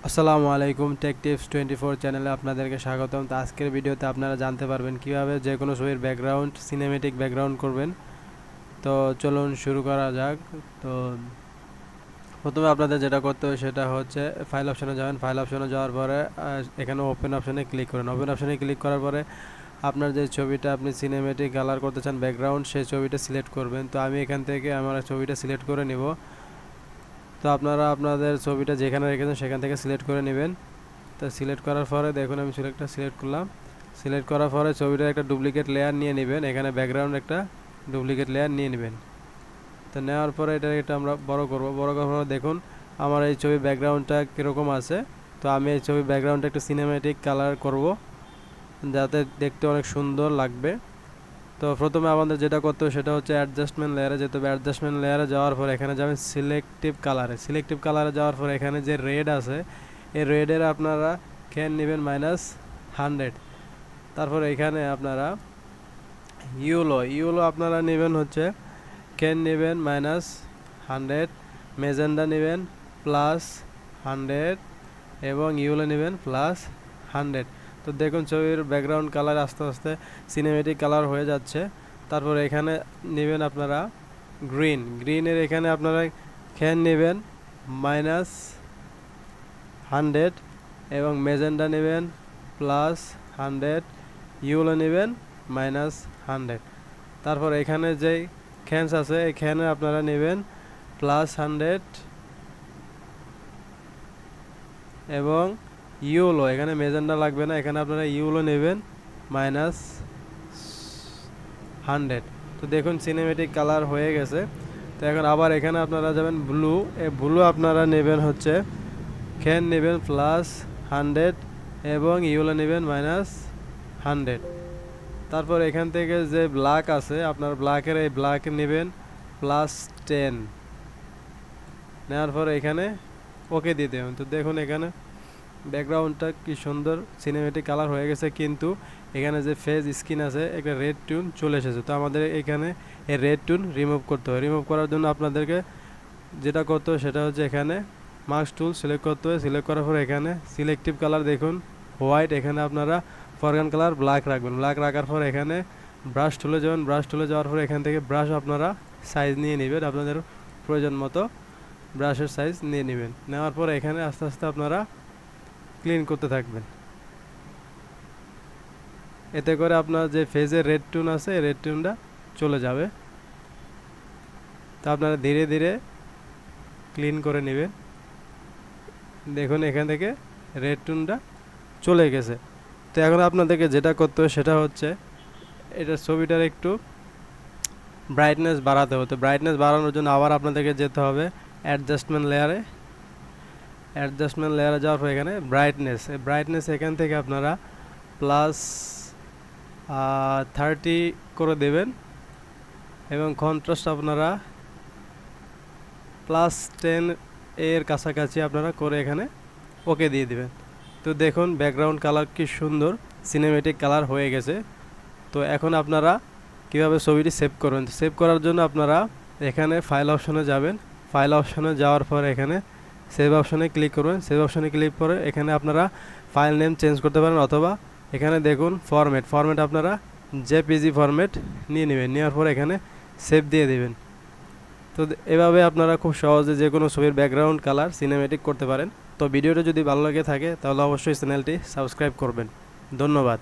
আসসালামু আলাইকুম, take tips 24 চ্যানেলে আপনাদেরকে স্বাগতম। তো আজকের ভিডিওতে আপনারা জানতে পারবেন কিভাবে যে কোনো ছবির ব্যাকগ্রাউন্ড সিনেমেটিক ব্যাকগ্রাউন্ড করবেন। তো চলুন শুরু করা যাক। তো প্রথমে আপনাদের যেটা করতে হবে সেটা হচ্ছে ফাইল অপশনে যাবেন। ফাইল অপশনে যাওয়ার পরে এখানে ওপেন অপশনে ক্লিক করেন। ওপেন অপশনে ক্লিক করার পরে আপনার যে ছবিটা আপনি সিনেমেটিক কালার করতে চান ব্যাকগ্রাউন্ড, সেই ছবিটা সিলেক্ট করবেন। তো আমি এখান থেকে আমার ছবিটা সিলেক্ট করে নিব। তো আপনারা আপনাদের ছবিটা যেখানে রেখেছেন সেখান থেকে সিলেক্ট করে নেবেন। তো সিলেক্ট করার পরে দেখুন আমি সিলেক্ট করলাম। সিলেক্ট করার পরে ছবিটার একটা ডুপ্লিকেট লেয়ার নিয়ে নেবেন। এখানে ব্যাকগ্রাউন্ড একটা ডুপ্লিকেট লেয়ার নিয়ে নেবেন। তো নেওয়ার পরে এটা আমরা বড় করব। বড় করার পরে দেখুন আমার এই ছবির ব্যাকগ্রাউন্ডটা কীরকম আছে। তো আমি এই ছবির ব্যাকগ্রাউন্ডটা একটু সিনেমেটিক কালার করব, যাতে দেখতে অনেক সুন্দর লাগবে। তো প্রথমে আমাদের যেটা করতে হবে সেটা হচ্ছে অ্যাডজাস্টমেন্ট লেয়ারে যেতে হবে। অ্যাডজাস্টমেন্ট লেয়ারে যাওয়ার পর এখানে যাবেন সিলেক্টিভ কালারে যাওয়ার পর এখানে যে রেড আছে, এই রেডের আপনারা ক্যান নেবেন -100। তারপর এখানে আপনারা ইউলো আপনারা নেবেন হচ্ছে ক্যান নেবেন -100, মেজেন্ডা নেবেন +100 এবং ইউলো নেবেন +100। তো দেখুন ছবির ব্যাকগ্রাউন্ড কালার আস্তে আস্তে সিনেমেটিক কালার হয়ে যাচ্ছে। তারপর এখানে নেবেন আপনারা গ্রিনের এখানে আপনারা ক্যান নেবেন -100 এবং মেজেন্ডা নেবেন +100, ইউলো নেবেন -100। তারপর এখানে যেই ক্যানস আছে এখানে আপনারা নেবেন +100 এবং ইউলো, এখানে মেজেন্ডা লাগবে না, এখানে আপনারা ইউলো নেবেন -100। তো দেখুন সিনেমেটিক কালার হয়ে গেছে। তো এখন আবার এখানে আপনারা যাবেন ব্লু আপনারা নেবেন হচ্ছে ক্যান নেবেন +100 এবং ইউলো নেবেন -100। তারপর এখান থেকে যে ব্ল্যাক আছে আপনার এই ব্ল্যাক নেবেন +10। নেওয়ার পর এখানে ওকে দিয়ে দেবেন। তো দেখুন এখানে ব্যাকগ্রাউন্ডটা কি সুন্দর সিনেমেটিক কালার হয়ে গেছে, কিন্তু এখানে যে ফেজ স্ক্রিন আছে একটা রেড টিউন চলে এসেছে। তো আমাদের এখানে এই রেড টিউন রিমুভ করতে হবে। রিমুভ করার জন্য আপনাদেরকে যেটা করতে হবে সেটা হচ্ছে এখানে মাস্ক টুল সিলেক্ট করতে হবে। সিলেক্ট করার পর এখানে সিলেক্টিভ কালার দেখুন হোয়াইট, এখানে আপনারা ফরগ্রাউন্ড কালার ব্ল্যাক রাখবেন। ব্ল্যাক রাখার পর এখানে ব্রাশ টুলে যাবেন। ব্রাশ টুলে যাওয়ার পর এখান থেকে ব্রাশ আপনারা সাইজ নিয়ে নেবেন, আপনাদের প্রয়োজন মতো ব্রাশের সাইজ নিয়ে নেবেন। নেওয়ার পর এখানে আস্তে আস্তে আপনারা ক্লিন করতে থাকবেন। এতে করে আপনার যে ফেজের রেড টিউন আছে এই রেড টিউনটা চলে যাবে। তো আপনারা ধীরে ধীরে ক্লিন করে নেবেন। দেখুন এখান থেকে রেড টিউনটা চলে গেছে। তো এখন আপনাদেরকে যেটা করতে হবে সেটা হচ্ছে এটা ছবিটার একটু ব্রাইটনেস বাড়াতে হবে। তো ব্রাইটনেস বাড়ানোর জন্য আবার আপনাদেরকে যেতে হবে অ্যাডজাস্টমেন্ট লেয়ারে যাওয়ার পর এখানে ব্রাইটনেস এখান থেকে আপনারা +30 করে দেবেন এবং কন্ট্রাস্ট আপনারা +10 এর কাছাকাছি আপনারা করে এখানে ওকে দিয়ে দিবেন। তো দেখুন ব্যাকগ্রাউন্ড কালার কি সুন্দর সিনেমেটিক কালার হয়ে গেছে। তো এখন আপনারা কিভাবে ছবিটি সেভ করবেন। সেভ করার জন্য আপনারা এখানে ফাইল অপশনে যাবেন। ফাইল অপশনে যাওয়ার পর এখানে সেভ অপশনে ক্লিক করবেন। সেভ অপশনে ক্লিক করে এখানে আপনারা ফাইল নেম চেঞ্জ করতে পারেন, অথবা এখানে দেখুন ফরম্যাট আপনারা জেপিজি ফরম্যাট নিয়ে নেবেন। নেওয়ার পর এখানে সেভ দিয়ে দেবেন। তো এভাবে আপনারা খুব সহজে যে কোনো ছবির ব্যাকগ্রাউন্ড কালার সিনেমেটিক করতে পারেন। তো ভিডিওটা যদি ভালো লাগে থাকে তাহলে অবশ্যই চ্যানেলটি সাবস্ক্রাইব করবেন। ধন্যবাদ।